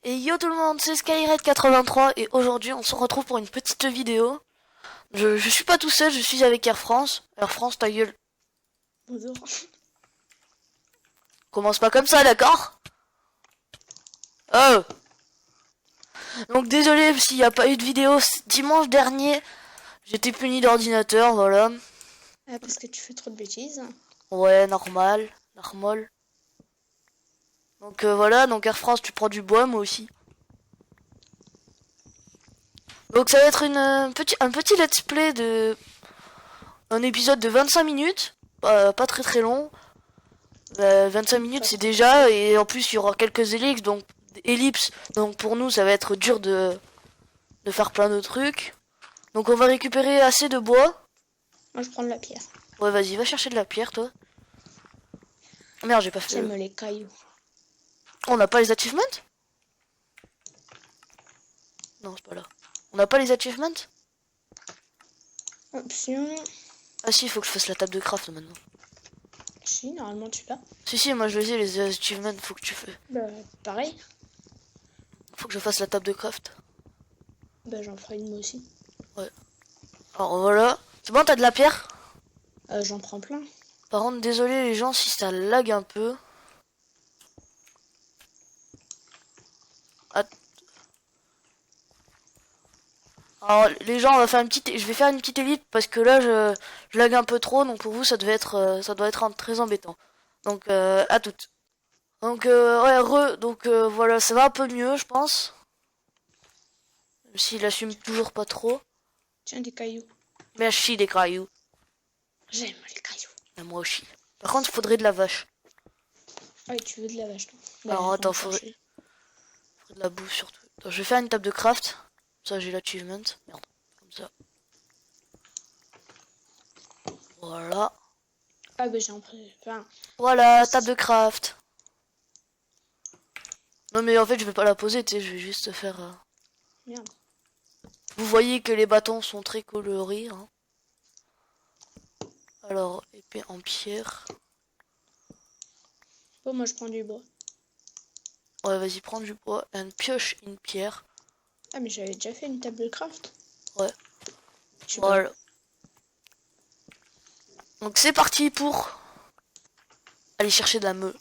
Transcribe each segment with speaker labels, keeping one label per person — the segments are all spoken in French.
Speaker 1: Et yo tout le monde, c'est Skyred83 et aujourd'hui on se retrouve pour une petite vidéo. Je suis pas tout seul, je suis avec Air France. Air France, ta gueule.
Speaker 2: Bonjour.
Speaker 1: Commence pas comme ça, d'accord? Oh. Donc désolé s'il n'y a pas eu de vidéo dimanche dernier. J'étais puni d'ordinateur, voilà.
Speaker 2: Ah, parce que tu fais trop de bêtises.
Speaker 1: Ouais, normal. Donc voilà, donc Air France, tu prends du bois, moi aussi. Donc ça va être un petit let's play de... Un épisode de 25 minutes. Pas très long. 25 minutes c'est déjà, et en plus il y aura quelques ellipses, donc pour nous ça va être dur de faire plein de trucs. Donc on va récupérer assez de bois.
Speaker 2: Moi, je prends de la pierre.
Speaker 1: Ouais, vas-y, va chercher de la pierre, toi. Merde, j'ai pas fait...
Speaker 2: J'aime les cailloux.
Speaker 1: On n'a pas les achievements? Non, c'est pas là. On n'a pas les achievements?
Speaker 2: Option.
Speaker 1: Ah si, il faut que je fasse la table de craft maintenant.
Speaker 2: Si, normalement, tu l'as.
Speaker 1: Si, moi je les ai, les achievements, faut que tu fais.
Speaker 2: Bah, pareil.
Speaker 1: Faut que je fasse la table de craft.
Speaker 2: Bah, j'en ferai une moi aussi.
Speaker 1: Ouais. Alors voilà. C'est bon, t'as de la pierre?
Speaker 2: J'en prends plein.
Speaker 1: Par contre, désolé les gens si ça lag un peu. Alors les gens, on va faire je vais faire une petite élite parce que là je lag un peu trop, donc pour vous ça doit être très embêtant. Donc à toutes. Donc ouais, donc voilà, ça va un peu mieux je pense. Même s'il assume toujours pas trop.
Speaker 2: Tiens, des cailloux.
Speaker 1: Merci des cailloux.
Speaker 2: J'aime les cailloux.
Speaker 1: Et moi aussi. Par contre, il faudrait de la vache.
Speaker 2: Ah, et tu veux de la vache, toi. Bah,
Speaker 1: Alors attends,
Speaker 2: faudrait
Speaker 1: faudrait de la bouffe surtout. Attends, je vais faire une table de craft. Ça j'ai l'achievement. Merde. Comme ça. Voilà.
Speaker 2: Ah, bah, j'ai un pré... Enfin,
Speaker 1: Voilà, table de craft. Non mais en fait je vais pas la poser, tu sais, je vais juste faire...
Speaker 2: merde.
Speaker 1: Vous voyez que les bâtons sont très colorés. Hein. Alors, épée en pierre.
Speaker 2: Bon, moi, je prends du bois.
Speaker 1: Ouais, vas-y, prends du bois. Une pioche, une pierre.
Speaker 2: Ah, mais j'avais déjà fait une table de craft.
Speaker 1: Ouais.
Speaker 2: Je sais
Speaker 1: Voilà. Donc c'est parti pour aller chercher de la meule.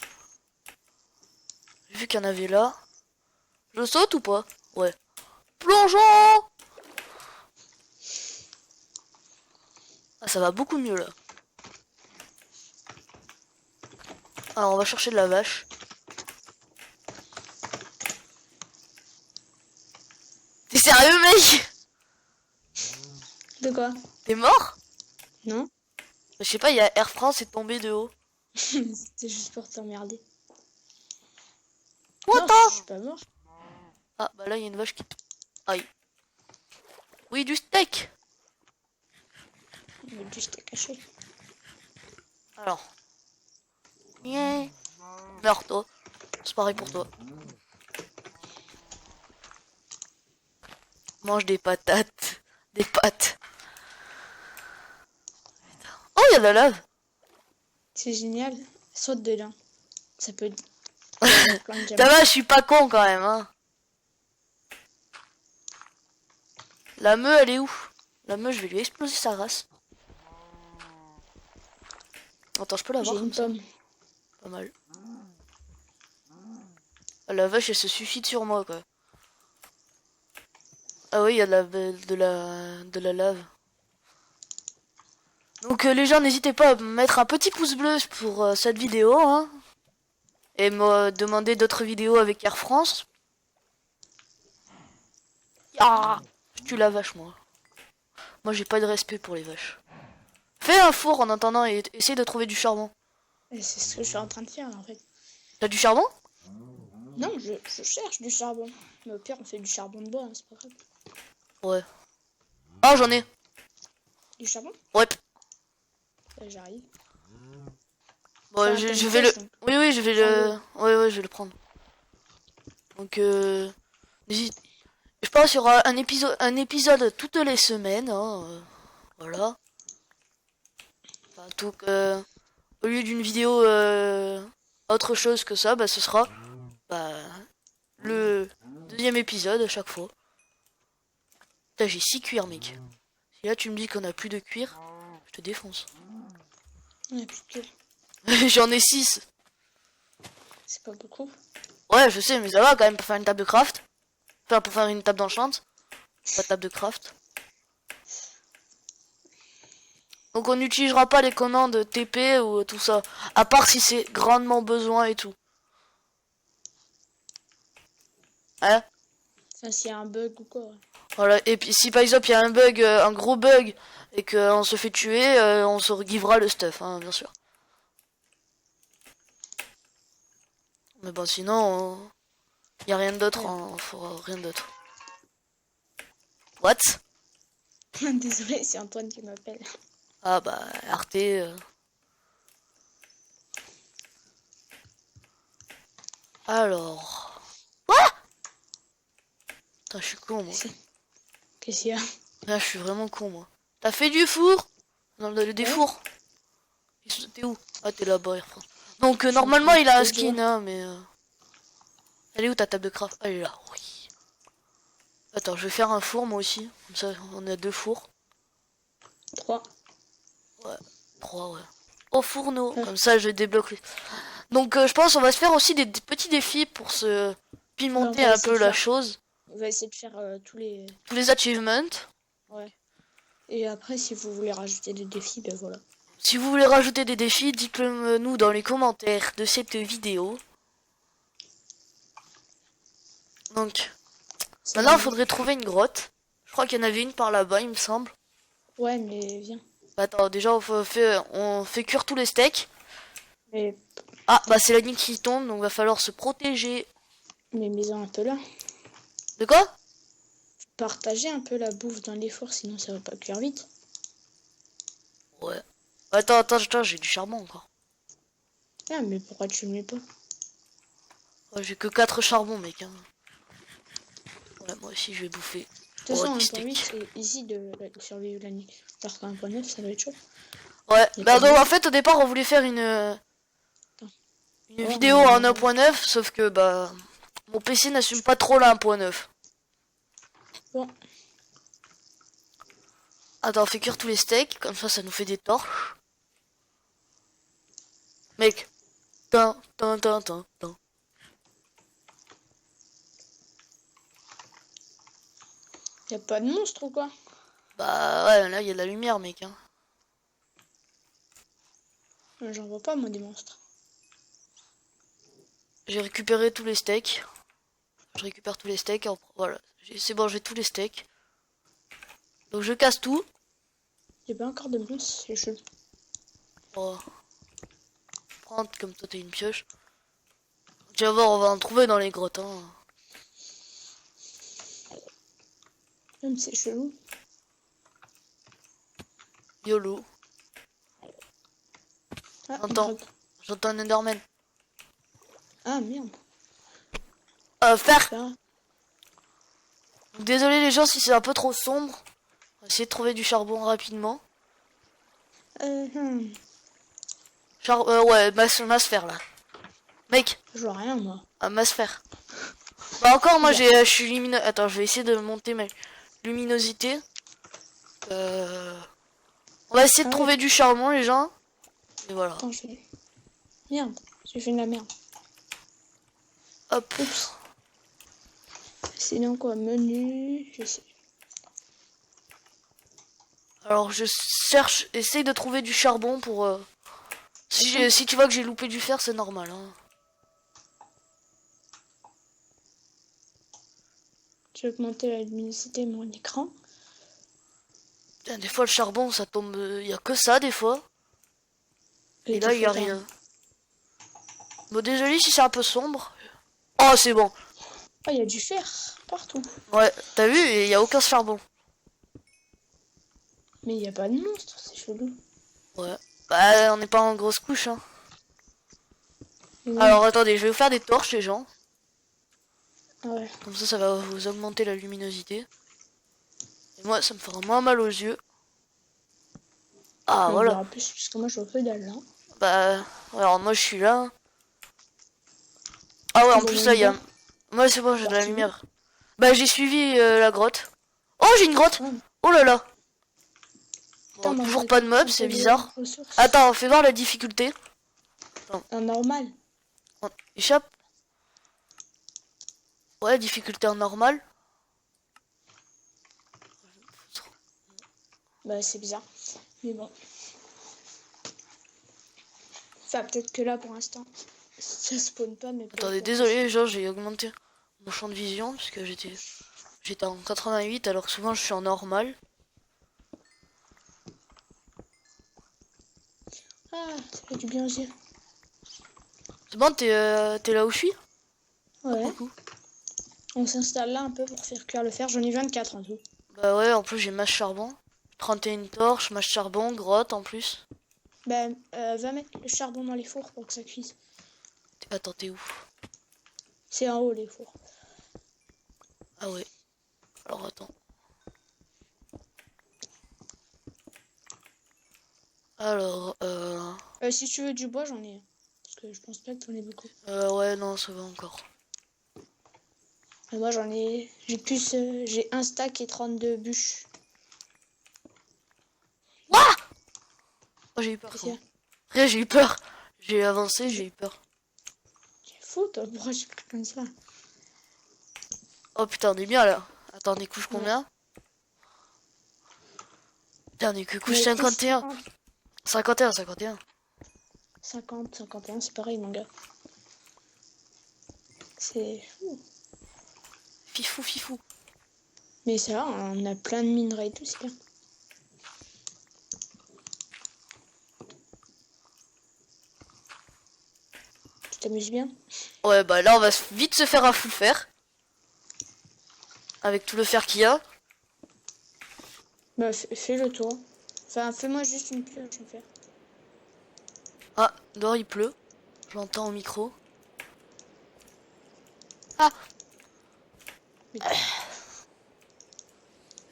Speaker 1: J'ai vu qu'il y en avait là. Je saute ou pas? Ouais. Plongeons! Ah, ça va beaucoup mieux là. Alors on va chercher de la vache. T'es sérieux mec?
Speaker 2: pas. De quoi?
Speaker 1: T'es mort?
Speaker 2: Non.
Speaker 1: Je sais pas, il y a Air France est tombé de haut.
Speaker 2: C'était juste pour t'emmerder.
Speaker 1: What
Speaker 2: Non,
Speaker 1: the?
Speaker 2: je suis pas mort.
Speaker 1: Ah bah là il y a une vache qui... Aïe. Oui, du steak.
Speaker 2: Mais juste caché.
Speaker 1: Alors. Yeah. Meurs toi. C'est pareil pour toi. Mange des patates. Des pâtes. Oh, il y a de la lave.
Speaker 2: C'est génial. Saute dedans. Ça peut... plein de
Speaker 1: Ça
Speaker 2: diamants.
Speaker 1: va, je suis pas con quand même, hein. La meuf, elle est où? La meuf, je vais lui exploser sa race. Attends, je peux la
Speaker 2: J'ai
Speaker 1: voir
Speaker 2: une
Speaker 1: comme ça?
Speaker 2: pomme.
Speaker 1: Pas mal. Ah, la vache, elle se suffit sur moi, quoi. Ah oui, il y a de la lave. Donc les gens, n'hésitez pas à mettre un petit pouce bleu pour cette vidéo, hein. Et me demander d'autres vidéos avec Air France. Ah, je tue la vache, moi. Moi, j'ai pas de respect pour les vaches. Fais un four en attendant et essaye de trouver du charbon.
Speaker 2: Et c'est ce que je suis en train de faire, en fait.
Speaker 1: T'as du charbon?
Speaker 2: Non, je cherche du charbon. Mais au pire, on fait du charbon de bois, hein, c'est pas grave.
Speaker 1: Ouais. Ah, j'en ai.
Speaker 2: Du charbon?
Speaker 1: Ouais.
Speaker 2: Là, j'arrive.
Speaker 1: Bon,
Speaker 2: Enfin,
Speaker 1: je
Speaker 2: t'as une
Speaker 1: vais le...
Speaker 2: flèche, donc.
Speaker 1: Oui, je vais le... Ouais, je vais le prendre. Donc, n'hésite... Je pense qu'il y aura un épisode toutes les semaines, hein. Voilà. Enfin, donc, au lieu d'une vidéo autre chose que ça, bah, ce sera... Bah, le deuxième épisode à chaque fois. Putain, j'ai 6 cuirs, mec. Si là tu me dis qu'on a plus de cuir, je te défonce.
Speaker 2: Ouais, putain,
Speaker 1: J'en ai 6.
Speaker 2: c'est pas beaucoup.
Speaker 1: Ouais, je sais, mais ça va quand même pour faire une table de craft. Enfin, pour faire une table d'enchant. Pas de table de craft. Donc on n'utilisera pas les commandes TP ou tout ça. À part si c'est grandement besoin et tout. Hein?
Speaker 2: Enfin, s'il y a un bug ou quoi.
Speaker 1: Voilà. Et puis si par exemple il y a un bug, un gros bug, et qu'on se fait tuer, on se regivera le stuff, hein, bien sûr. Mais bon, sinon, il y a rien d'autre, on fera rien d'autre. What?
Speaker 2: Désolé, c'est Antoine qui m'appelle.
Speaker 1: Ah bah, Arte. Alors. What? Putain, je suis con, moi.
Speaker 2: Qu'est-ce qu'il y a?
Speaker 1: Là, je suis vraiment con, moi. T'as fait du four? Non, des
Speaker 2: Ouais.
Speaker 1: fours. T'es où? Ah, t'es là-bas, il reprend. Donc, normalement, il a un
Speaker 2: de
Speaker 1: skin, hein, mais... Elle est où ta table de craft? Ah, elle est là, oui. Attends, je vais faire un four, moi aussi. Comme ça, on a 2 fours.
Speaker 2: 3.
Speaker 1: Ouais, 3, ouais. Au fourneau. Comme ça, je débloque. Donc, je pense on va se faire aussi des petits défis pour se pimenter un peu la chose.
Speaker 2: On va essayer de faire tous les...
Speaker 1: Tous les achievements.
Speaker 2: Ouais. Et après, si vous voulez rajouter des défis, ben voilà.
Speaker 1: Si vous voulez rajouter des défis, dites-le nous dans les commentaires de cette vidéo. Donc, maintenant, il faudrait trouver une grotte. Je crois qu'il y en avait une par là-bas, il me semble.
Speaker 2: Ouais, mais viens.
Speaker 1: Bah, attends, déjà, on fait cuire tous les steaks.
Speaker 2: Mais
Speaker 1: Ah, bah, c'est la nuit qui tombe, donc va falloir se protéger.
Speaker 2: mais mets-en un peu là.
Speaker 1: De quoi?
Speaker 2: Partager un peu la bouffe dans les fours, sinon ça va pas cuire vite.
Speaker 1: Ouais. Attends, j'ai du charbon encore.
Speaker 2: Ah, mais pourquoi tu le mets pas?
Speaker 1: Ouais, j'ai que 4 charbons, mec. Hein. Ouais, moi aussi, je vais bouffer.
Speaker 2: De toute façon,
Speaker 1: du
Speaker 2: 1.8,
Speaker 1: steak.
Speaker 2: c'est easy de survivre la nuit. Alors qu'à 1.9, ça va être chaud.
Speaker 1: Ouais,
Speaker 2: Y a
Speaker 1: bah
Speaker 2: pas de
Speaker 1: donc
Speaker 2: bouffe.
Speaker 1: en fait, au départ, on voulait faire une
Speaker 2: Ouais,
Speaker 1: vidéo en 1.9, sauf que, bah, mon PC n'assume pas trop la 1.9.
Speaker 2: Bon,
Speaker 1: Attends, on fait cuire tous les steaks, comme ça nous fait des torches. Mec. Tin.
Speaker 2: y a pas de monstre ou quoi?
Speaker 1: Bah ouais, là il y a de la lumière, mec. Hein.
Speaker 2: J'en vois pas, moi, des monstres.
Speaker 1: J'ai récupéré tous les steaks. Je récupère tous les steaks. Voilà, c'est bon, j'ai tous les steaks. Donc je casse tout.
Speaker 2: Y a pas encore de monstres, c'est chelou.
Speaker 1: Oh. Prends, comme toi t'as une pioche. Tu vas voir, on va en trouver dans les grottes. Hein.
Speaker 2: Même c'est chelou.
Speaker 1: YOLO.
Speaker 2: Ah,
Speaker 1: J'entends. J'entends un Enderman.
Speaker 2: Ah, merde.
Speaker 1: Faire.
Speaker 2: Ça.
Speaker 1: Donc, désolé les gens si c'est un peu trop sombre. On va essayer de trouver du charbon rapidement.
Speaker 2: Hmm.
Speaker 1: Ouais, masse fer là. Mec,
Speaker 2: Je vois rien, moi.
Speaker 1: un masse fer. Bah encore, moi je suis lumineux. Attends, je vais essayer de monter ma luminosité. On va essayer de trouver du charbon les gens. Et voilà.
Speaker 2: Attends, je vais... Merde, j'ai fait de la merde.
Speaker 1: Hop.
Speaker 2: Oups. C'est dans quoi? Menu, je sais.
Speaker 1: Alors je cherche, essaye de trouver du charbon pour... Si tu vois que j'ai loupé du fer, c'est normal. Hein.
Speaker 2: Je vais augmenter la luminosité de mon écran.
Speaker 1: Putain, des fois le charbon ça tombe... Il y a que ça des fois. Et là il y a rien. Bon désolé si c'est un peu sombre. Oh c'est bon.
Speaker 2: Oh, il y a du fer partout.
Speaker 1: Ouais, t'as vu, il y a aucun charbon.
Speaker 2: Mais il n'y a pas de monstre, c'est chelou.
Speaker 1: Ouais. Bah on n'est pas en grosse couche hein.
Speaker 2: Ouais.
Speaker 1: Alors attendez, je vais vous faire des torches les gens.
Speaker 2: Ah ouais.
Speaker 1: Comme ça va vous augmenter la luminosité. Et moi ça me fera moins mal aux yeux. Ah
Speaker 2: On
Speaker 1: voilà.
Speaker 2: verra plus, parce que moi je vois que dalle là.
Speaker 1: Bah alors moi je suis là. Ah ouais en plus là il y a... Moi c'est bon j'ai de la lumière. Bah j'ai suivi la grotte. Oh j'ai une grotte.
Speaker 2: Ouais.
Speaker 1: Oh là là.
Speaker 2: Putain,
Speaker 1: Bon,
Speaker 2: moi,
Speaker 1: toujours
Speaker 2: je
Speaker 1: pas de mobs,
Speaker 2: récupère
Speaker 1: c'est
Speaker 2: des
Speaker 1: bizarre.
Speaker 2: ressources.
Speaker 1: Attends, fais voir la difficulté.
Speaker 2: Un normal.
Speaker 1: On échappe. Ouais, difficulté en normal.
Speaker 2: Bah, c'est bizarre. Mais bon. Enfin, peut-être que là, pour l'instant, ça spawn pas, mais peut-être
Speaker 1: Attendez,
Speaker 2: la
Speaker 1: désolé, genre j'ai augmenté mon champ de vision parce que j'étais en 88 alors que souvent je suis en normal.
Speaker 2: Ah, ça fait du bien aux yeux.
Speaker 1: C'est bon, t'es là où je suis?
Speaker 2: Ouais.
Speaker 1: Coucou.
Speaker 2: On s'installe là un peu pour faire cuire le fer. J'en ai 24 en tout.
Speaker 1: Bah ouais, en plus j'ai masse charbon. 31 torches, masse charbon, grotte en plus.
Speaker 2: Bah, va mettre le charbon dans les fours pour que ça cuise.
Speaker 1: Attends, t'es où?
Speaker 2: C'est en haut, les fours.
Speaker 1: Ah ouais. Alors attends. Alors,
Speaker 2: Si tu veux du bois, j'en ai. Parce que je pense pas que t'en aies beaucoup.
Speaker 1: ouais, non, ça va encore.
Speaker 2: Mais moi, j'en ai. J'ai plus. J'ai un stack et 32 bûches.
Speaker 1: Ouah! Oh, j'ai eu peur.
Speaker 2: Qu'est-ce qu'il y a?
Speaker 1: Rien, j'ai eu peur. J'ai avancé, j'ai eu peur.
Speaker 2: Tu es fou, toi? Pourquoi j'ai pris comme ça?
Speaker 1: Oh putain, on est bien là. Attends, on est couche
Speaker 2: Ouais.
Speaker 1: combien? Putain, on est que couche
Speaker 2: Mais
Speaker 1: 51. 51, 51.
Speaker 2: 50, 51, c'est pareil, mon gars. C'est fou.
Speaker 1: Fifou, fifou.
Speaker 2: Mais ça va, on a plein de minerais et tout, c'est bien. Tu t'amuses bien?
Speaker 1: Ouais, bah là, on va vite se faire un full fer. Avec tout le fer qu'il y a.
Speaker 2: Bah, fais le tour. Enfin, fais-moi juste une pioche en fer.
Speaker 1: Ah, dehors il pleut. Je l'entends au micro. Ah!
Speaker 2: Mais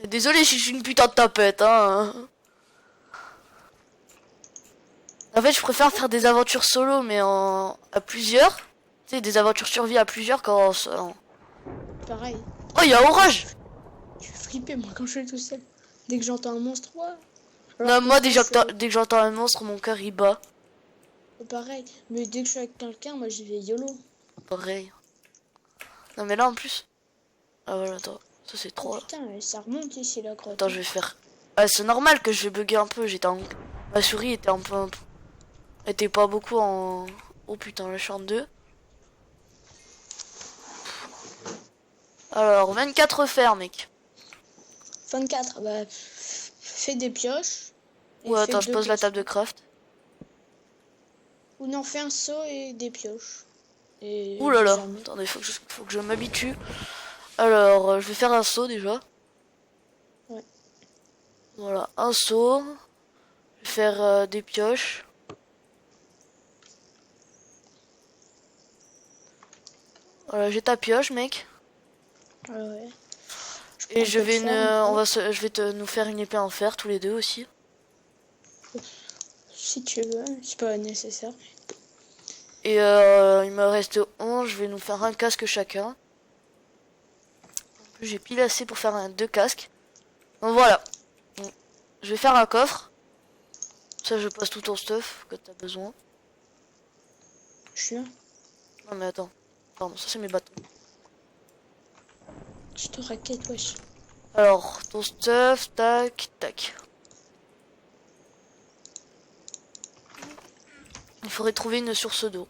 Speaker 1: Désolé si je suis une putain de tapette, hein. En fait, je préfère faire des aventures solo, mais à plusieurs. Tu sais, des aventures survie à plusieurs quand...
Speaker 2: pareil.
Speaker 1: Oh, il y a orage!
Speaker 2: Je suis flippé, moi, quand je suis tout seul. Dès que j'entends un monstre, ouais.
Speaker 1: Non, moi, dès que j'entends un monstre, mon cœur il bat.
Speaker 2: Pareil. Mais dès que je suis avec quelqu'un, moi, j'y vais YOLO.
Speaker 1: Pareil. Non, mais là, en plus... Ah, voilà, attends. Ça, c'est
Speaker 2: Oh,
Speaker 1: trop, là.
Speaker 2: putain, ça remonte ici, la grotte.
Speaker 1: Attends, je vais faire... Ah, c'est normal que je vais bugger un peu. Ma souris était un peu... était pas beaucoup en... Oh, putain, là, je suis en 2. Alors, 24 fers, mec.
Speaker 2: 24, bah, fais des pioches. et
Speaker 1: Ouais,
Speaker 2: fais
Speaker 1: attends, je
Speaker 2: deux
Speaker 1: pose la
Speaker 2: pioches.
Speaker 1: table de craft.
Speaker 2: Ou non, fais un seau et des pioches. Et
Speaker 1: Ouh là
Speaker 2: des
Speaker 1: là.
Speaker 2: armures.
Speaker 1: Attendez, faut que je m'habitue. Alors, je vais faire un saut déjà.
Speaker 2: Ouais.
Speaker 1: Voilà, un saut. Je vais faire des pioches. Voilà, j'ai ta pioche, mec.
Speaker 2: Ouais.
Speaker 1: Et je vais,
Speaker 2: faire,
Speaker 1: je vais nous faire une épée en fer tous les deux aussi.
Speaker 2: si tu veux, c'est pas nécessaire.
Speaker 1: Et il me reste 11, je vais nous faire un casque chacun. En plus, j'ai pile assez pour faire deux casques. Donc voilà. Bon, je vais faire un coffre. Ça, je passe tout ton stuff que t'as besoin.
Speaker 2: Je suis là.
Speaker 1: Non mais attends. Pardon, ça c'est mes bâtons.
Speaker 2: Je te raquette, wesh.
Speaker 1: Alors, ton stuff, tac, tac. Il faudrait trouver une source d'eau.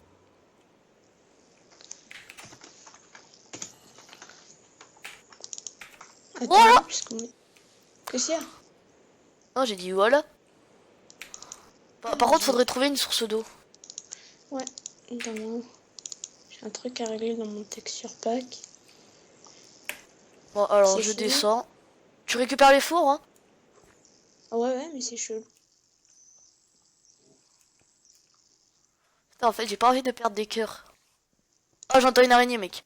Speaker 2: Attends,
Speaker 1: Voilà.
Speaker 2: puisqu'on est... Qu'est-ce qu'il y a?
Speaker 1: Non, j'ai dit voilà. Par contre, faudrait trouver une source d'eau.
Speaker 2: Ouais, dans mon... J'ai un truc à régler dans mon texture pack.
Speaker 1: Bon, alors
Speaker 2: C'est
Speaker 1: je
Speaker 2: chaud.
Speaker 1: descends. Tu récupères les fours, hein?
Speaker 2: Ah ouais, mais c'est chaud.
Speaker 1: Putain, en fait, j'ai pas envie de perdre des cœurs. Oh, j'entends une araignée, mec.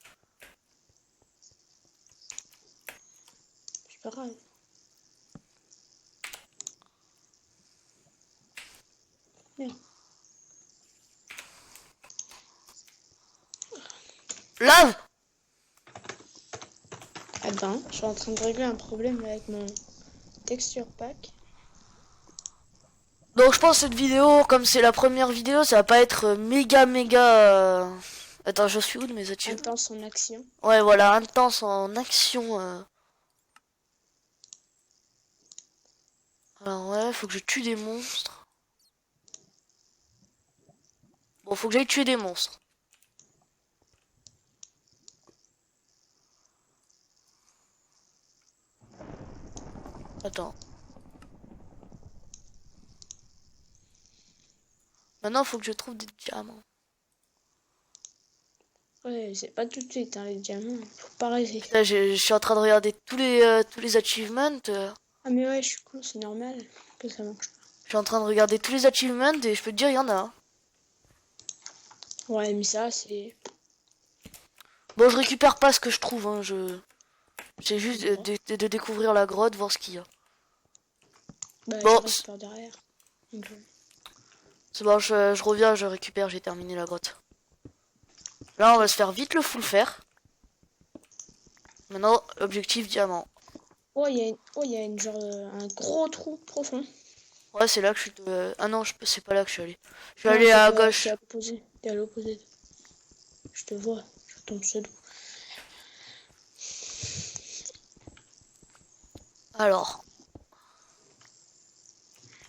Speaker 2: C'est pas grave. Merde.
Speaker 1: Lave!
Speaker 2: Attends, je suis en train de régler un problème avec mon texture pack.
Speaker 1: Donc je pense que cette vidéo, comme c'est la première vidéo, ça va pas être méga. Attends, je suis où de mes achievements?
Speaker 2: Intense en action.
Speaker 1: Ouais, voilà, intense en action. Alors ouais, faut que je tue des monstres. Bon, faut que j'aille tuer des monstres. Attends. Maintenant, faut que je trouve des diamants.
Speaker 2: Ouais, c'est pas tout de suite, hein, les diamants. Faut pas rêver.
Speaker 1: Là, je suis en train de regarder tous les achievements.
Speaker 2: Ah, mais ouais, je suis con, c'est normal que ça marche pas.
Speaker 1: Je suis en train de regarder tous les achievements et je peux te dire, il y en a. Hein.
Speaker 2: Ouais, mais ça, c'est.
Speaker 1: Bon, je récupère pas ce que je trouve. Hein. J'ai juste de découvrir la grotte, voir ce qu'il y a.
Speaker 2: Bah,
Speaker 1: Bon,
Speaker 2: je reste par derrière. Donc,
Speaker 1: c'est bon, je reviens, je récupère, j'ai terminé la grotte. Là, on va se faire vite le full fer. Maintenant, objectif diamant.
Speaker 2: oh, il y a une genre un gros trou profond.
Speaker 1: Ouais, c'est là que je suis. Ah non, c'est pas là que je suis allé. Je suis
Speaker 2: Non,
Speaker 1: allé
Speaker 2: c'est
Speaker 1: à
Speaker 2: pas-
Speaker 1: gauche.
Speaker 2: C'est à l'opposé. T'es à l'opposé. Je te vois. Je ton pseudo.
Speaker 1: Alors,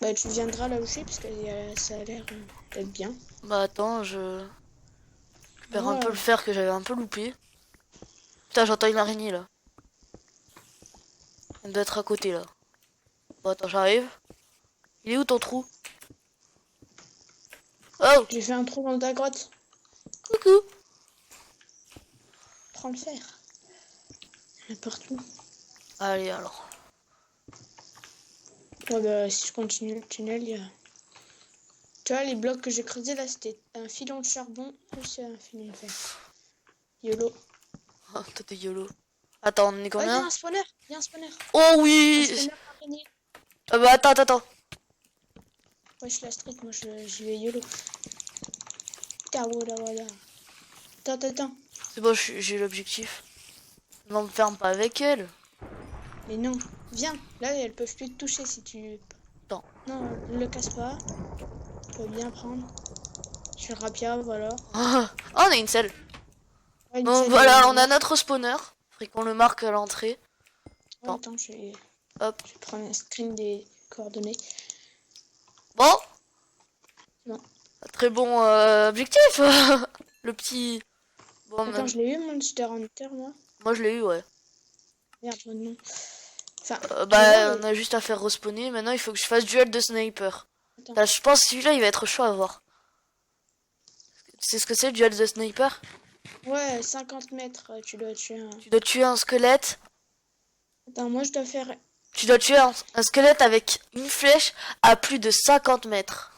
Speaker 2: Bah, tu viendras là où je suis parce que ça a l'air d'être bien.
Speaker 1: bah attends, je récupère un peu
Speaker 2: Ouais.
Speaker 1: le fer que j'avais un peu loupé. Putain, j'entends une araignée là. Elle doit être à côté là. Bon, attends, j'arrive. Il est où ton trou? Oh,
Speaker 2: J'ai fait un trou dans ta grotte.
Speaker 1: coucou.
Speaker 2: Prends le fer. Il y en a partout.
Speaker 1: Allez, alors.
Speaker 2: Ouais, bah, si je continue le tunnel, il y a. Tu vois, les blocs que j'ai creusés là, c'était un filon de charbon plus un filon de fer. YOLO.
Speaker 1: Oh, toi t'es YOLO. Attends, on est
Speaker 2: Oh, il y a
Speaker 1: combien?
Speaker 2: un spawner. Il y a un spawner.
Speaker 1: Oh
Speaker 2: Un
Speaker 1: oui.
Speaker 2: spawner araignée.
Speaker 1: Ah bah attends.
Speaker 2: Ouais, je la street, moi je vais YOLO. Tawada. Attends.
Speaker 1: C'est bon, j'ai l'objectif. Non, me ferme pas avec elle.
Speaker 2: Mais non, viens. Là, elles peuvent plus te toucher si tu.
Speaker 1: Attends.
Speaker 2: Non, ne le casse pas. Tu peux bien prendre. Je fais le rapia, voilà.
Speaker 1: Oh, on a une selle.
Speaker 2: Ouais, une
Speaker 1: Donc
Speaker 2: selle,
Speaker 1: voilà, on a notre spawner. Faudrait qu'on le marque à l'entrée.
Speaker 2: ouais, attends, je vais
Speaker 1: Hop.
Speaker 2: prendre un screen des coordonnées.
Speaker 1: Bon.
Speaker 2: Non.
Speaker 1: Très bon objectif. Le petit. Bon,
Speaker 2: Attends, je l'ai eu, Monster Hunter, moi.
Speaker 1: moi je l'ai eu, ouais.
Speaker 2: Merde, non. Enfin,
Speaker 1: Bah,
Speaker 2: ouais,
Speaker 1: on a juste à faire respawner. Maintenant, il faut que je fasse duel de sniper.
Speaker 2: attends.
Speaker 1: Là, je pense que celui-là, il va être chaud à voir. C'est ce que c'est le duel de sniper?
Speaker 2: Ouais, 50 mètres, tu dois tuer un.
Speaker 1: Tu dois tuer un squelette.
Speaker 2: Attends, moi je dois faire.
Speaker 1: Tu dois tuer un squelette avec une flèche à plus de 50 mètres.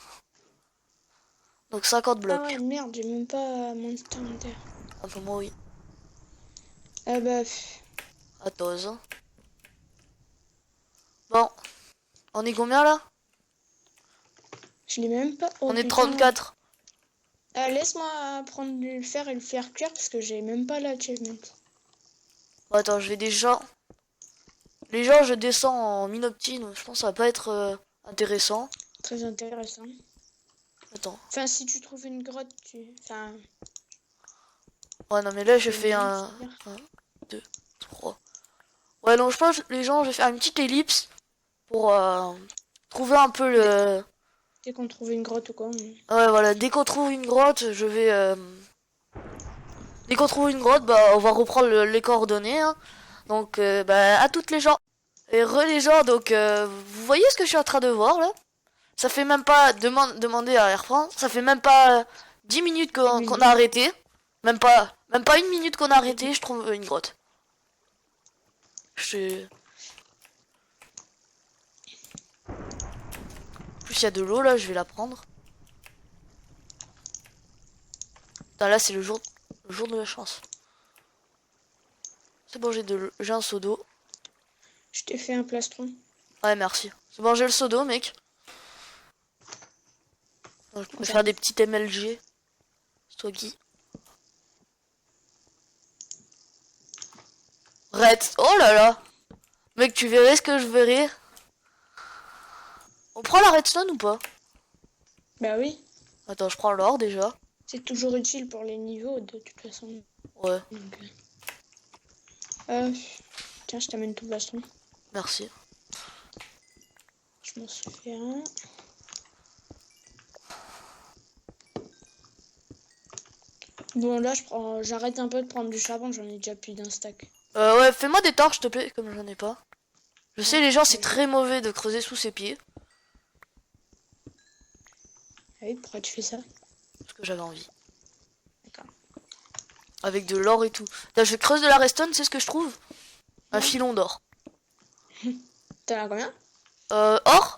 Speaker 1: Donc 50 blocs.
Speaker 2: Ah ouais, merde, j'ai même pas Monster Hunter.
Speaker 1: Ah pour moi, oui.
Speaker 2: Ah bah.
Speaker 1: Attends. Hein. Bon. On est combien là?
Speaker 2: Je l'ai même pas. Oh,
Speaker 1: On est
Speaker 2: putain.
Speaker 1: 34.
Speaker 2: Laisse-moi prendre du fer et le faire cuire parce que j'ai même pas l'achievement.
Speaker 1: Bon, attends, je vais déjà. Les gens, je descends en minoptine. Je pense que ça va pas être intéressant.
Speaker 2: Très intéressant.
Speaker 1: Attends.
Speaker 2: Enfin, si tu trouves une grotte, tu. Enfin.
Speaker 1: Ouais, non, mais là, je fais un, 2, 3. Ouais, donc je pense, les gens, je vais faire une petite ellipse pour trouver un peu le.
Speaker 2: Dès qu'on trouve une grotte ou quoi.
Speaker 1: Ouais, voilà, dès qu'on trouve une grotte, je vais. Dès qu'on trouve une grotte, bah, on va reprendre les coordonnées. Hein. Donc, bah, à toutes les gens. Et les gens, donc, vous voyez ce que je suis en train de voir là? Ça fait même pas. Demander à Air France, ça fait même pas 10 minutes qu'on a arrêté. Même pas une minute qu'on a arrêté, je trouve une grotte. En plus, il y a de l'eau là, je vais la prendre. Putain, là, c'est le jour de la chance. C'est bon, j'ai un seau d'eau.
Speaker 2: Je t'ai fait un plastron.
Speaker 1: Ouais, merci. C'est bon, j'ai le seau d'eau, mec. Donc, je peux faire des petites MLG. C'est toi qui. Red. Oh là là. Mec, tu verrais ce que je verrais. On prend la redstone ou pas?
Speaker 2: Bah oui,
Speaker 1: Attends, je prends l'or déjà.
Speaker 2: c'est toujours utile pour les niveaux de toute façon.
Speaker 1: Ouais,
Speaker 2: Donc, tiens, je t'amène tout plastron.
Speaker 1: merci.
Speaker 2: Je m'en suis fait un. Bon là, j'arrête un peu de prendre du charbon, j'en ai déjà plus d'un stack.
Speaker 1: Ouais, fais-moi des torches, s'il te plaît, comme j'en ai pas. Je sais, les gens, c'est très mauvais de creuser sous ses pieds.
Speaker 2: Ah oui, pourquoi tu fais ça?
Speaker 1: Parce que j'avais envie.
Speaker 2: D'accord.
Speaker 1: Avec de l'or et tout. Là, je creuse de la redstone, c'est ce que je trouve? Un filon d'or.
Speaker 2: T'en as combien?
Speaker 1: Or?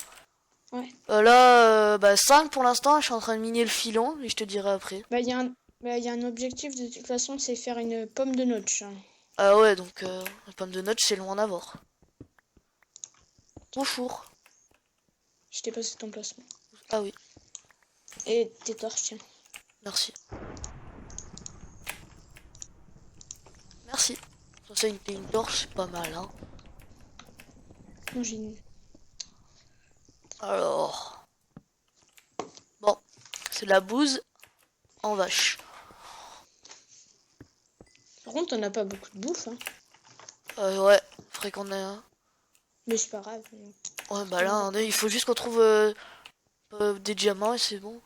Speaker 2: Ouais.
Speaker 1: Là, bah 5 pour l'instant, je suis en train de miner le filon, et je te dirai après.
Speaker 2: Bah, y a un objectif de toute façon, c'est faire une pomme de notch, hein.
Speaker 1: Ah ouais, donc la pomme de notch, c'est loin à avoir. Bonjour.
Speaker 2: Je t'ai passé ton placement.
Speaker 1: Ah oui,
Speaker 2: Et tes torches, tiens.
Speaker 1: merci. Merci. Ça, une torche, c'est pas mal, hein.
Speaker 2: Moi, j'ai une...
Speaker 1: Alors... Bon, c'est de la bouse en vache.
Speaker 2: Par contre, on n'a pas beaucoup de bouffe, hein.
Speaker 1: Ouais, faudrait qu'on ait un...
Speaker 2: Mais c'est pas grave.
Speaker 1: Ouais, bah là, il faut juste qu'on trouve des diamants et c'est bon.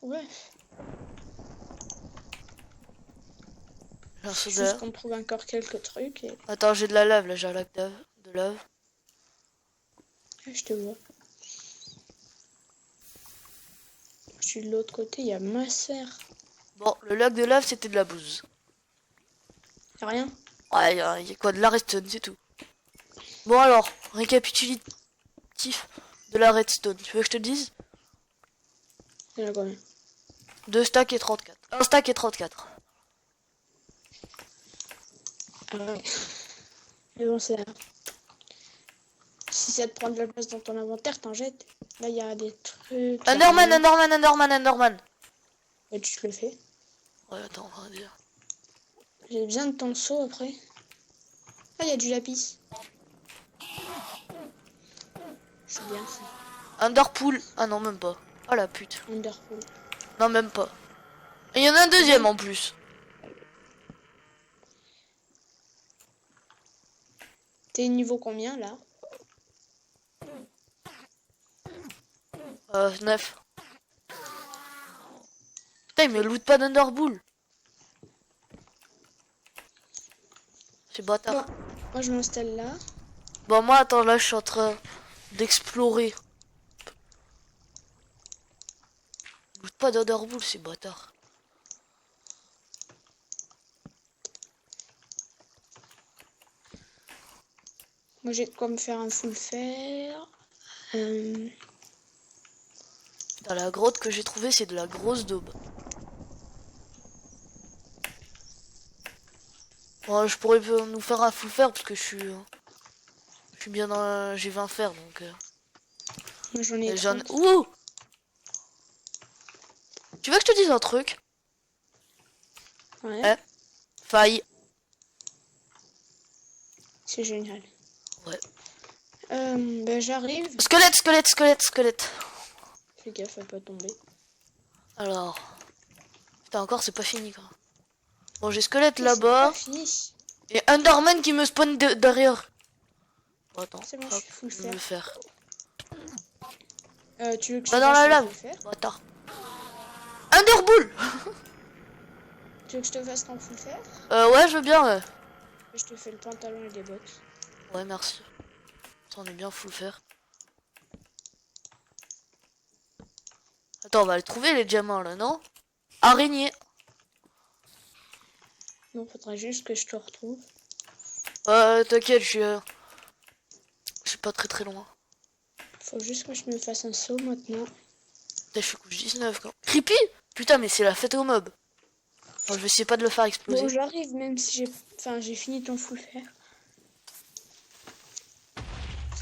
Speaker 2: Ouais.
Speaker 1: J'ai un
Speaker 2: Juste
Speaker 1: soda.
Speaker 2: qu'on trouve encore quelques trucs et...
Speaker 1: Attends, j'ai de la lave, là, j'ai un lac de lave.
Speaker 2: Ah, je te vois. Je suis de l'autre côté, il y a ma serre.
Speaker 1: Bon, le lac de lave, c'était de la bouse.
Speaker 2: Y'a rien?
Speaker 1: Ouais, y a quoi, de la redstone, c'est tout. Bon alors, récapitulatif de la redstone. Tu veux que je te dise?
Speaker 2: Il y en a combien?
Speaker 1: 2 stacks et 34. 1 stack et 34.
Speaker 2: Ah ouais. Mais bon, c'est... Si ça te prend de la place dans ton inventaire, t'en jettes. Là, il y a des trucs...
Speaker 1: Enderman, Enderman, Enderman, Enderman.
Speaker 2: Et tu te le fais.
Speaker 1: Ouais, attends, on va dire.
Speaker 2: J'ai besoin de ton seau après. Ah, il y a du lapis. C'est bien ça.
Speaker 1: Underpool. Ah non, même pas. Oh la pute.
Speaker 2: Underpool.
Speaker 1: Non, même pas. Et il y en a un deuxième en plus.
Speaker 2: T'es niveau combien là?
Speaker 1: 9. Putain, il me loot pas d'Underpool. C'est bâtard.
Speaker 2: Bon, moi je m'installe là.
Speaker 1: Bon, moi, attends, là, je suis en train d'explorer. Loot pas d'Underpool, c'est bâtard.
Speaker 2: Moi j'ai de quoi me faire un full fer.
Speaker 1: Dans la grotte que j'ai trouvée, c'est de la grosse daube. Bon, je pourrais nous faire un full fer parce que je suis bien dans... J'ai 20 fer, donc...
Speaker 2: Moi j'en ai 30.
Speaker 1: Ouh! Tu veux que je te dise un truc?
Speaker 2: Ouais.
Speaker 1: Faille.
Speaker 2: C'est génial.
Speaker 1: Ouais.
Speaker 2: Ben j'arrive.
Speaker 1: Squelette, squelette, squelette, squelette.
Speaker 2: Fais gaffe à pas tomber.
Speaker 1: Alors... Putain, encore, c'est pas fini, quoi. Bon, j'ai squelette
Speaker 2: C'est
Speaker 1: là-bas.
Speaker 2: pas fini.
Speaker 1: Et Enderman qui me spawn derrière. Bon, attends,
Speaker 2: C'est bon,
Speaker 1: hop,
Speaker 2: je suis full
Speaker 1: je vais me le
Speaker 2: fer.
Speaker 1: faire.
Speaker 2: Tu veux que je
Speaker 1: Va
Speaker 2: te
Speaker 1: dans
Speaker 2: fasse
Speaker 1: la
Speaker 2: un
Speaker 1: lave.
Speaker 2: full fer?
Speaker 1: Bâtard. Underbull.
Speaker 2: Tu veux que je te fasse ton full fer?
Speaker 1: Ouais, je veux bien, ouais.
Speaker 2: Et je te fais le pantalon et les bottes.
Speaker 1: Ouais, merci. Ça, on est bien full faire. Attends, on va le trouver, les diamants, là, non? Araignée.
Speaker 2: Non, faudrait juste que je te retrouve.
Speaker 1: T'inquiète, je suis pas très très loin.
Speaker 2: Faut juste que je me fasse un saut maintenant.
Speaker 1: Putain, je suis couche 19, quoi. Creepy? Putain, mais c'est la fête aux mobs. Bon, je vais essayer pas de le faire exploser.
Speaker 2: Bon, j'arrive même si j'ai... Enfin, j'ai fini ton full fer.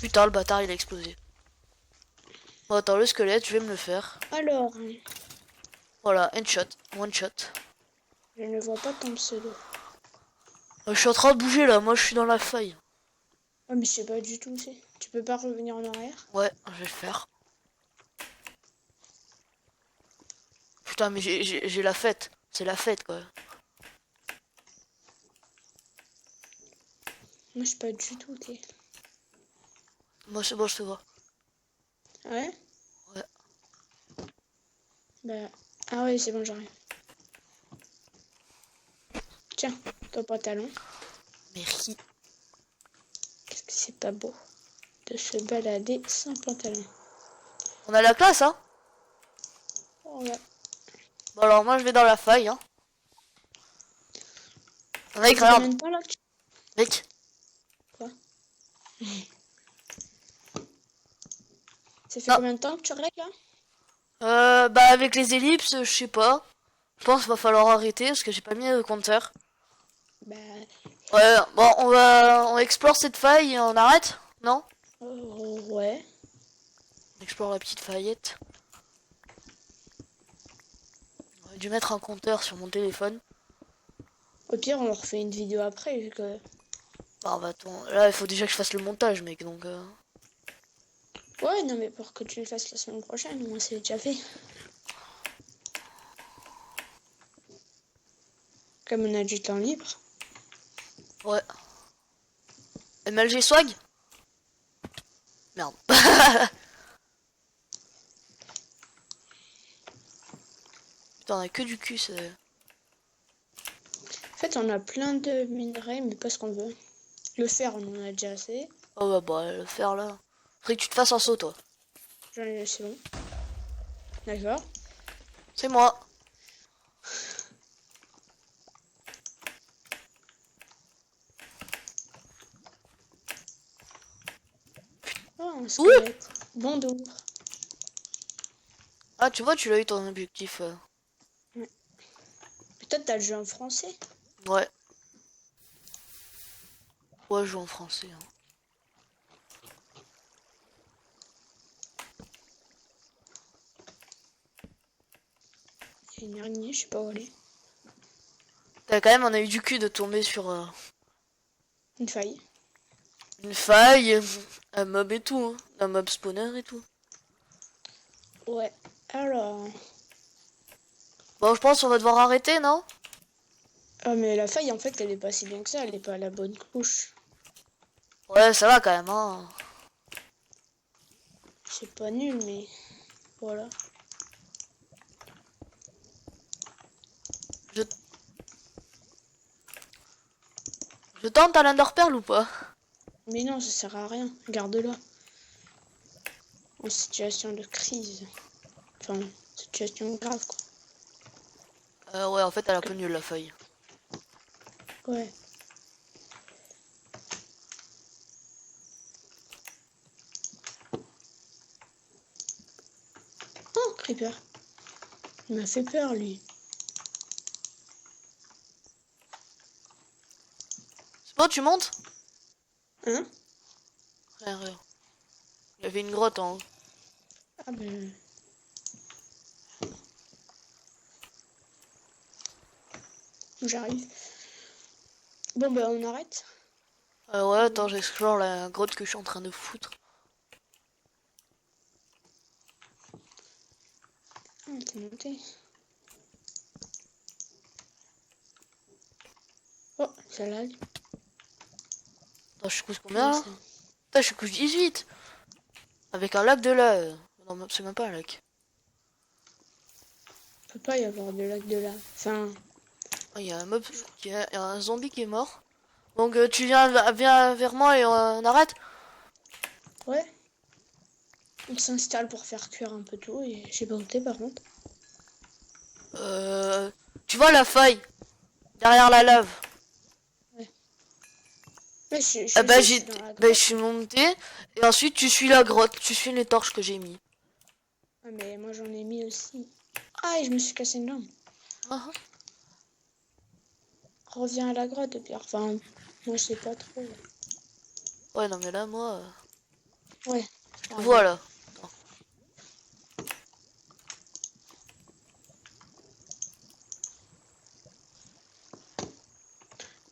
Speaker 1: Putain, le bâtard, il a explosé. Bon, attends, le squelette, je vais me le faire.
Speaker 2: Alors,
Speaker 1: Voilà, one shot.
Speaker 2: Je ne vois pas ton pseudo.
Speaker 1: Je suis en train de bouger là, moi je suis dans la faille.
Speaker 2: Ah, mais je sais pas du tout où c'est. Tu peux pas revenir en arrière?
Speaker 1: Ouais, je vais le faire. Putain, mais j'ai la fête. C'est la fête quoi.
Speaker 2: Moi, je sais pas du tout où t'es.
Speaker 1: Moi c'est bon, je te vois.
Speaker 2: Ouais?
Speaker 1: Ouais.
Speaker 2: Bah. Ah ouais, c'est bon, j'arrive. Tiens, ton pantalon.
Speaker 1: Merci.
Speaker 2: Qu'est-ce que c'est pas beau de se balader sans pantalon.
Speaker 1: On a la classe, hein?
Speaker 2: Oh là.
Speaker 1: Bon alors moi je vais dans la faille, hein. Mec,
Speaker 2: Ça fait
Speaker 1: regarde.
Speaker 2: combien de temps là que tu...
Speaker 1: Mec.
Speaker 2: Quoi? Ça fait
Speaker 1: Non.
Speaker 2: combien de temps que tu regardes là?
Speaker 1: Bah avec les ellipses, je sais pas. Je pense qu'il va falloir arrêter parce que j'ai pas mis le compteur.
Speaker 2: Bah.
Speaker 1: Ouais, bon, on explore cette faille et on arrête? Non?
Speaker 2: Ouais.
Speaker 1: On explore la petite faillette. J'aurais dû mettre un compteur sur mon téléphone.
Speaker 2: Au pire, on refait une vidéo après, vu que...
Speaker 1: Bah, attends, là il faut déjà que je fasse le montage, mec, donc...
Speaker 2: Ouais, non, mais pour que tu le fasses la semaine prochaine, moi, c'est déjà fait. Comme on a du temps libre.
Speaker 1: Ouais. MLG Swag? Merde. Putain, on a que du cul, c'est...
Speaker 2: En fait, on a plein de minerais, mais pas ce qu'on veut. Le fer, on en a déjà assez.
Speaker 1: Oh bah, le faire là. Faudrait que tu te fasses un saut, toi.
Speaker 2: J'en ai assez bon. D'accord.
Speaker 1: C'est moi.
Speaker 2: Oh, un squelette. Bonjour.
Speaker 1: Ah, tu vois, tu l'as eu ton objectif.
Speaker 2: Peut-être t'as le jeu en français.
Speaker 1: Ouais. Ouais, je joue en français. Hein.
Speaker 2: Il y a une araignée, je sais pas où elle est.
Speaker 1: Quand même, on a eu du cul de tomber sur
Speaker 2: Une faille.
Speaker 1: une faille, un mob et tout. Hein. Un mob spawner et tout.
Speaker 2: Ouais. Alors...
Speaker 1: Bon, je pense qu'on va devoir arrêter, non?
Speaker 2: Ah, mais la faille, en fait, elle est pas si bien que ça. Elle est pas à la bonne couche.
Speaker 1: Ouais, ça va quand même, hein.
Speaker 2: C'est pas nul, mais... Voilà.
Speaker 1: Je tente à l'Enderpearl ou pas?
Speaker 2: Mais non, ça sert à rien. Garde-la. En situation de crise. Enfin, situation grave, quoi.
Speaker 1: Ouais, en fait, elle est un peu nulle, la feuille.
Speaker 2: Ouais. Oh, Creeper. Il m'a fait peur, lui.
Speaker 1: C'est bon, tu montes?
Speaker 2: Hein?
Speaker 1: Rien, rien. Il y avait une grotte en haut.
Speaker 2: Ah ben... J'arrive. Bon, ben, on arrête.
Speaker 1: Ouais, attends, j'explore la grotte que je suis en train de foutre.
Speaker 2: Ah, t'es monté. Oh, ça lag.
Speaker 1: Attends, je suis couche combien là?
Speaker 2: Ça...
Speaker 1: Putain, je suis couche 18. Avec un lac de là. Non, c'est même pas un lac.
Speaker 2: Peut pas y avoir de lac de là. Enfin...
Speaker 1: Il y a un mob, il y a un zombie qui est mort. Donc tu viens vers moi et on arrête?
Speaker 2: Ouais. On s'installe pour faire cuire un peu tout et j'ai pas goûté par contre.
Speaker 1: Tu vois la faille derrière la lave?
Speaker 2: Ouais, je
Speaker 1: Ah bah
Speaker 2: suis dans la
Speaker 1: je
Speaker 2: grotte.
Speaker 1: suis monté et ensuite tu suis la grotte, tu suis les torches que j'ai mis.
Speaker 2: Ah, mais moi j'en ai mis aussi. Ah, et je me suis cassé une jambe.
Speaker 1: Ah,
Speaker 2: Reviens à la grotte et puis enfin, moi je sais pas trop.
Speaker 1: ouais non mais là moi,
Speaker 2: Ouais.
Speaker 1: voilà. Attends.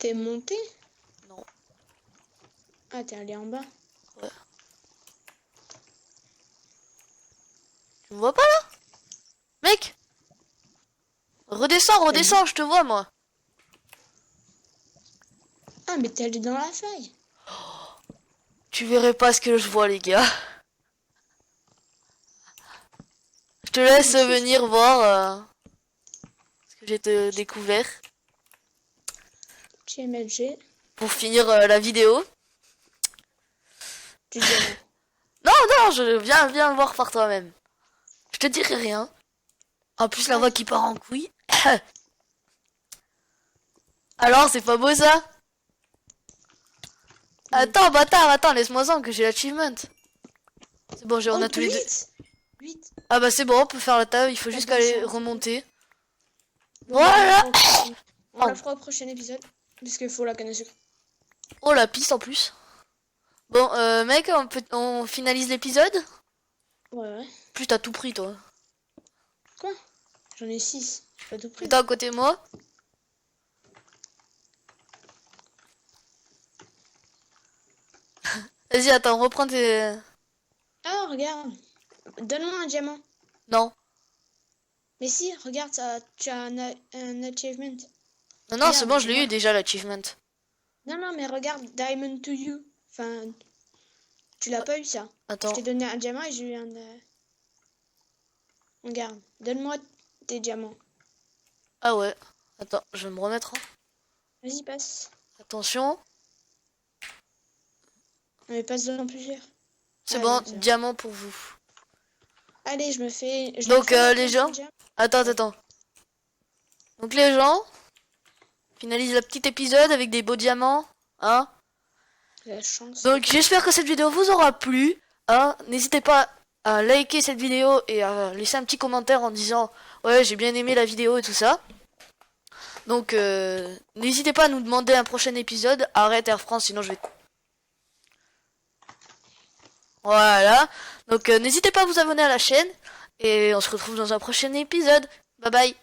Speaker 2: T'es monté?
Speaker 1: Non.
Speaker 2: Ah, t'es allé en bas.
Speaker 1: Ouais. Tu me vois pas là? Mec! Redescends, je te vois moi.
Speaker 2: Ah, mais t'es allé dans la faille.
Speaker 1: Tu verrais pas ce que je vois les gars. Je te laisse venir voir ce que j'ai découvert.
Speaker 2: TMLG.
Speaker 1: Pour finir la vidéo.
Speaker 2: Du diamant.
Speaker 1: Non, je viens voir par toi-même. Je te dirai rien. En plus la voix qui part en couille. Alors c'est pas beau ça? Attends bâtard, attends, laisse-moi en que j'ai l'achievement. C'est bon, on a tous les deux.
Speaker 2: 8.
Speaker 1: Ah bah c'est bon, on peut faire la table, il faut juste
Speaker 2: bonne
Speaker 1: qu'aller
Speaker 2: chance.
Speaker 1: remonter.
Speaker 2: Bon,
Speaker 1: Voilà.
Speaker 2: On la fera au prochain épisode. Parce qu'il faut la canne à sucre.
Speaker 1: Oh la piste en plus. Bon mec, on finalise l'épisode?
Speaker 2: Ouais.
Speaker 1: Plus t'as tout pris toi.
Speaker 2: Quoi? J'en ai 6. J'ai pas tout pris.
Speaker 1: T'es à côté de moi? Vas-y attends, reprends tes...
Speaker 2: Ah, regarde. Donne-moi un diamant.
Speaker 1: Non.
Speaker 2: Mais si, regarde, ça, tu as un achievement.
Speaker 1: Non, c'est
Speaker 2: Regarde,
Speaker 1: bon, je l'ai
Speaker 2: moi.
Speaker 1: eu déjà l'achievement.
Speaker 2: Non, mais regarde, Diamond to You. Enfin, tu l'as pas eu ça. Je
Speaker 1: Attends.
Speaker 2: t'ai donné un diamant et j'ai eu un... Regarde, donne-moi tes diamants.
Speaker 1: Ah ouais. Attends, je vais me remettre. Hein.
Speaker 2: Vas-y, passe.
Speaker 1: Attention.
Speaker 2: Mais passe-en plusieurs.
Speaker 1: C'est
Speaker 2: Ah,
Speaker 1: bon,
Speaker 2: non, c'est bon.
Speaker 1: diamant pour vous.
Speaker 2: Allez, je me fais...
Speaker 1: Donc les gens... Attends. Donc les gens... Finalise le petit épisode avec des beaux diamants. Hein.
Speaker 2: La chance.
Speaker 1: Donc j'espère que cette vidéo vous aura plu. Hein. N'hésitez pas à liker cette vidéo et à laisser un petit commentaire en disant... Ouais, j'ai bien aimé la vidéo et tout ça. Donc n'hésitez pas à nous demander un prochain épisode. Arrête Air France, sinon je vais... Voilà. Donc n'hésitez pas à vous abonner à la chaîne. Et on se retrouve dans un prochain épisode. Bye bye.